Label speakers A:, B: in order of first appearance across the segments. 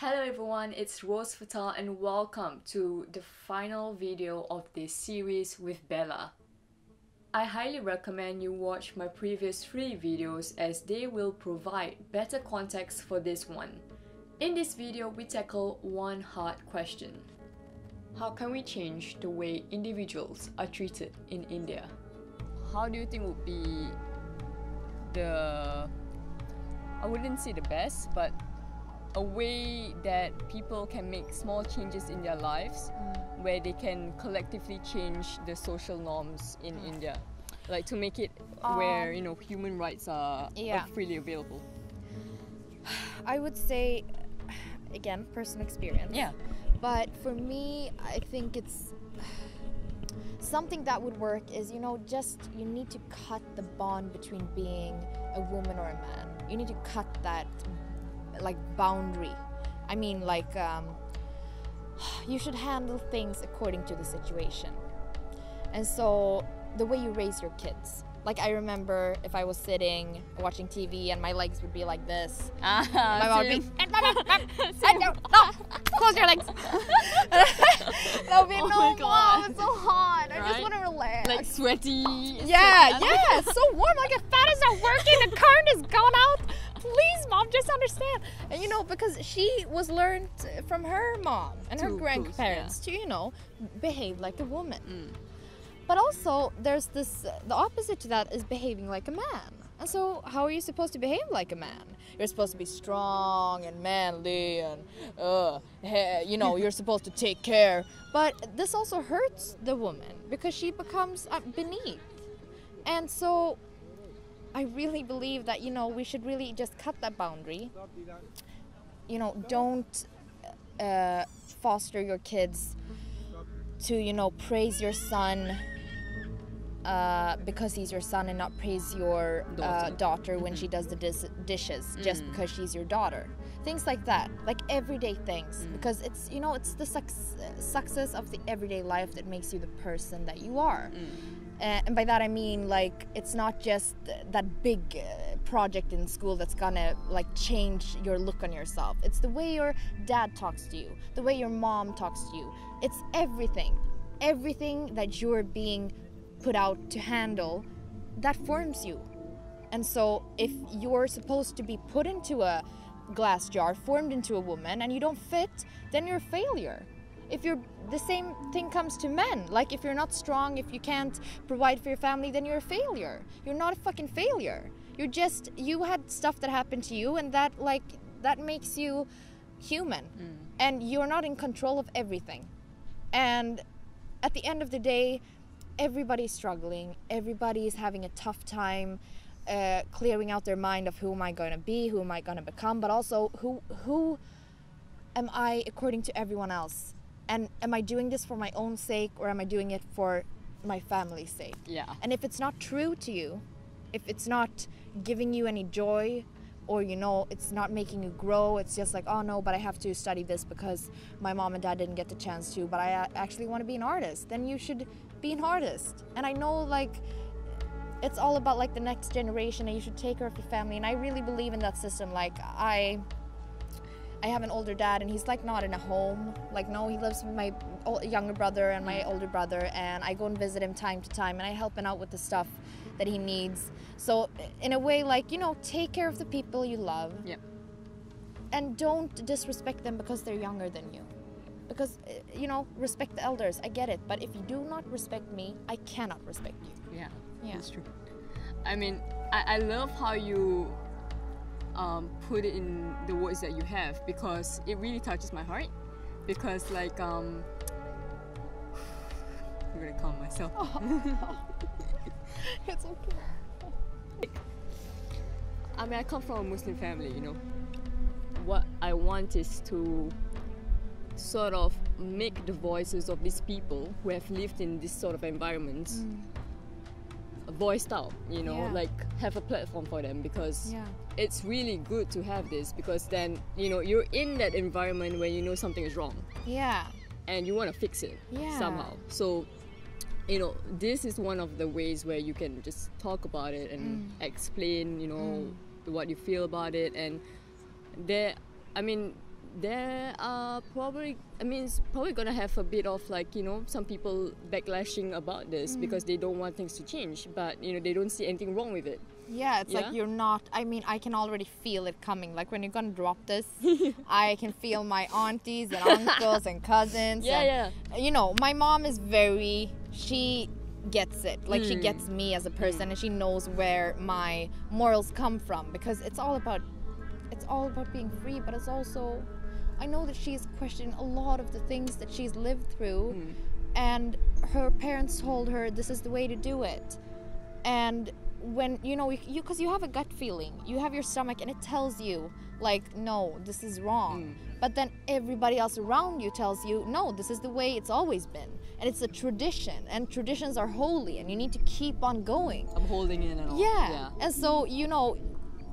A: Hello everyone, it's Rose Fatah and welcome to the final video of this series with Bella. I highly recommend you watch my previous 3 videos as they will provide better context for this one. In this video, we tackle one hard question. How can we change the way individuals are treated in India? How do you think would be I wouldn't say the best, but a way that people can make small changes in their lives where they can collectively change the social norms in India, like to make it where human rights are freely available?
B: I would say, again, personal experience.
A: Yeah.
B: But for me, I think it's something that would work is, you need to cut the bond between being a woman or a man. You need to cut that boundary. I mean, you should handle things according to the situation. And so the way you raise your kids. Like, I remember if I was sitting watching TV and my legs would be like this. My mom would be, no, close your legs. That would be, no, Mom, it's so hot. I just want to relax.
A: Like sweaty.
B: Yeah, it's so warm. Like, if fan is not working, the current is gone out. Please, Mom, just understand. And because she was learned from her mom and her grandparents to, behave like a woman. But also, there's the opposite to that is behaving like a man. And so, how are you supposed to behave like a man? You're supposed to be strong and manly and, you're supposed to take care. But this also hurts the woman because she becomes beneath. And so, I really believe that, we should really just cut that boundary. Don't foster your kids to, praise your son because he's your son and not praise your daughter when she does the dishes just because she's your daughter. Things like that, like everyday things, because it's, it's the success of the everyday life that makes you the person that you are. And by that I mean, it's not just that big project in school that's gonna change your look on yourself. It's the way your dad talks to you, the way your mom talks to you. It's everything that you're being put out to handle that forms you. And so if you're supposed to be put into a glass jar, formed into a woman, and you don't fit, then you're a failure. The same thing comes to men. Like, if you're not strong, if you can't provide for your family, then you're a failure. You're not a fucking failure. You had stuff that happened to you, and that makes you human. And you're not in control of everything. And at the end of the day, everybody's struggling. Everybody's having a tough time clearing out their mind of who am I going to be, who am I going to become, but also who am I according to everyone else? And am I doing this for my own sake, or am I doing it for my family's sake?
A: Yeah.
B: And if it's not true to you, if it's not giving you any joy, or it's not making you grow, it's just like, oh no, but I have to study this because my mom and dad didn't get the chance to, but I actually want to be an artist, then you should be an artist. And I know it's all about the next generation, and you should take care of your family, and I really believe in that system. I have an older dad, and he's not in a home. No, he lives with my younger brother and my older brother, and I go and visit him time to time, and I help him out with the stuff that he needs. So in a way, take care of the people you love.
A: Yep. And
B: don't disrespect them because they're younger than you. Because, respect the elders, I get it. But if you do not respect me, I cannot respect you.
A: Yeah,
B: yeah.
A: That's true. I mean, I love how you put it in the words that you have, because it really touches my heart. Because I'm gonna calm myself.
B: It's okay.
A: I mean, I come from a Muslim family, What I want is to sort of make the voices of these people who have lived in this sort of environments voiced out, have a platform for them, because it's really good to have this, because then, you're in that environment where something is wrong.
B: Yeah.
A: And you want to fix it somehow. So, this is one of the ways where you can just talk about it and explain, what you feel about it. And there are probably, I mean, it's probably gonna have a bit of like, you know, some people backlashing about this because they don't want things to change, but you know, they don't see anything wrong with it.
B: Yeah, it's like you're not, I mean, I can already feel it coming. Like when you're gonna drop this, I can feel my aunties and uncles and cousins. You know, my mom is she gets it. Like she gets me as a person and she knows where my morals come from, because it's all about being free, but it's also, I know that she's questioning a lot of the things that she's lived through, and her parents told her this is the way to do it. And when, you know, because you have a gut feeling, you have your stomach and it tells you like, no, this is wrong. But then everybody else around you tells you, no, this is the way it's always been. And it's a tradition, and traditions are holy, and you need to keep on going.
A: I'm holding in and all.
B: Yeah. And so, you know,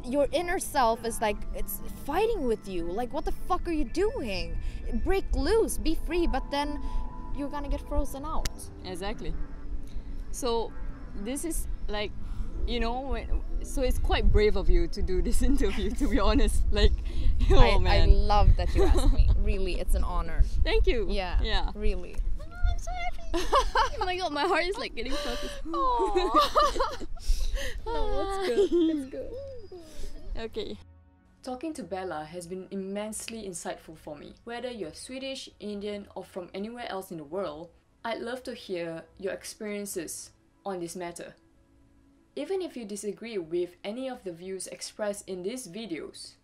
B: your inner self is like, it's fighting with you. Like, what the fuck are you doing? Break loose, be free, but then you're gonna get frozen out.
A: Exactly. So this is like, you know, so it's quite brave of you to do this interview, to be honest. Like, oh man.
B: I love that you asked me. Really, it's an honor.
A: Thank you.
B: Yeah. Really.
A: I'm so happy. Oh my god, my heart is like getting focused.
B: No, it's good. It's good.
A: Okay. Talking to Bella has been immensely insightful for me. Whether you're Swedish, Indian, or from anywhere else in the world, I'd love to hear your experiences on this matter. Even if you disagree with any of the views expressed in these videos,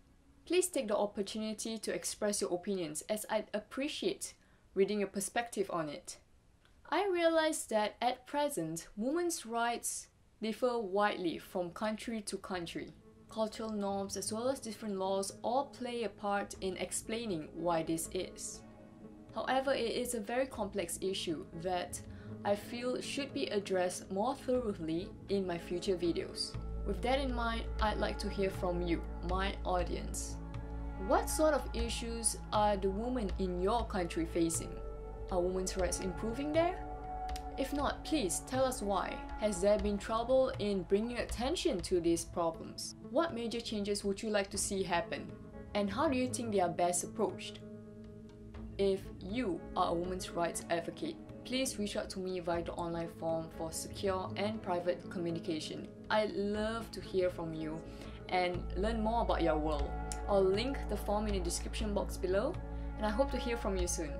A: please take the opportunity to express your opinions, as I'd appreciate reading your perspective on it. I realize that at present, women's rights differ widely from country to country. Cultural norms as well as different laws all play a part in explaining why this is. However, it is a very complex issue that I feel should be addressed more thoroughly in my future videos. With that in mind, I'd like to hear from you, my audience. What sort of issues are the women in your country facing? Are women's rights improving there? If not, please tell us why. Has there been trouble in bringing attention to these problems? What major changes would you like to see happen? And how do you think they are best approached? If you are a women's rights advocate, please reach out to me via the online form for secure and private communication. I'd love to hear from you and learn more about your world. I'll link the form in the description box below, and I hope to hear from you soon.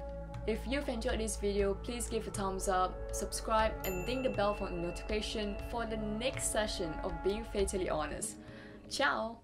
A: If you've enjoyed this video, please give a thumbs up, subscribe, and ding the bell for notification for the next session of Being Fatally Honest. Ciao!